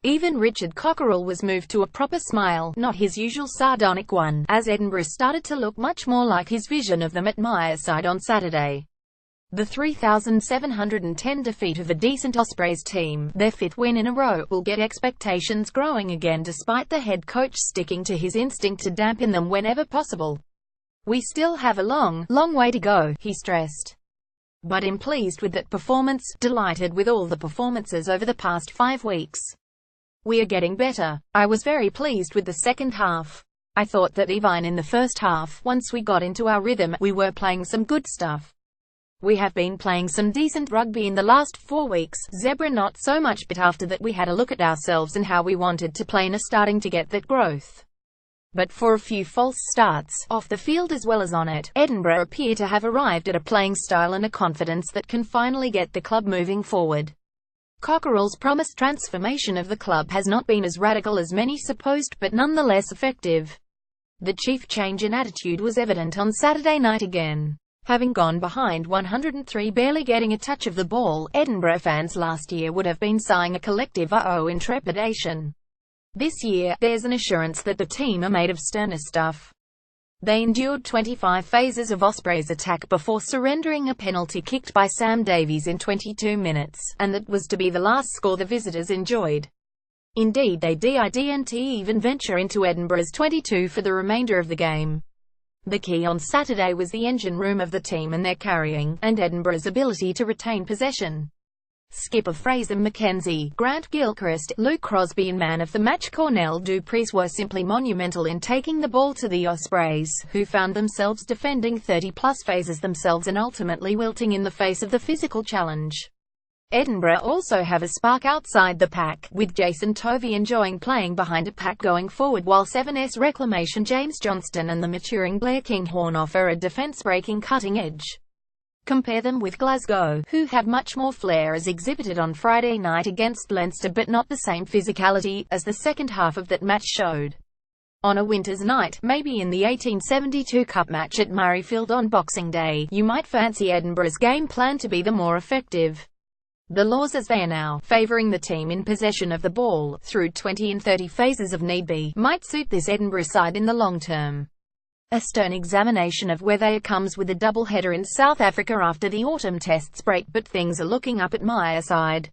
Even Richard Cockerell was moved to a proper smile, not his usual sardonic one, as Edinburgh started to look much more like his vision of them at Mireside on Saturday. The 3,710 defeat of a decent Ospreys team, their fifth win in a row, will get expectations growing again despite the head coach sticking to his instinct to dampen them whenever possible. "We still have a long way to go," he stressed. "But I'm pleased with that performance, delighted with all the performances over the past 5 weeks. We are getting better. I was very pleased with the second half. I thought that even in the first half, once we got into our rhythm, we were playing some good stuff. We have been playing some decent rugby in the last 4 weeks, Zebra not so much, but after that we had a look at ourselves and how we wanted to play and are starting to get that growth. But for a few false starts, off the field as well as on it, Edinburgh appear to have arrived at a playing style and a confidence that can finally get the club moving forward." Cockerell's promised transformation of the club has not been as radical as many supposed, but nonetheless effective. The chief change in attitude was evident on Saturday night again. Having gone behind 103, barely getting a touch of the ball, Edinburgh fans last year would have been sighing a collective "uh-oh" in trepidation. This year, there's an assurance that the team are made of sterner stuff. They endured 25 phases of Ospreys attack before surrendering a penalty kicked by Sam Davies in 22 minutes, and that was to be the last score the visitors enjoyed. Indeed, they didn't even venture into Edinburgh's 22 for the remainder of the game. The key on Saturday was the engine room of the team and their carrying, and Edinburgh's ability to retain possession. Skipper Fraser McKenzie, Grant Gilchrist, Luke Crosby and man of the match Cornell Dupreez were simply monumental in taking the ball to the Ospreys, who found themselves defending 30-plus phases themselves and ultimately wilting in the face of the physical challenge. Edinburgh also have a spark outside the pack, with Jason Tovey enjoying playing behind a pack going forward, while 7's reclamation James Johnston and the maturing Blair Kinghorn offer a defence-breaking cutting edge. Compare them with Glasgow, who have much more flair as exhibited on Friday night against Leinster, but not the same physicality, as the second half of that match showed. On a winter's night, maybe in the 1872 Cup match at Murrayfield on Boxing Day, you might fancy Edinburgh's game plan to be the more effective. The laws as they are now, favouring the team in possession of the ball, through 20 and 30 phases if need be, might suit this Edinburgh side in the long term. A stern examination of where they are comes with a double-header in South Africa after the autumn tests break, but things are looking up at Mireside.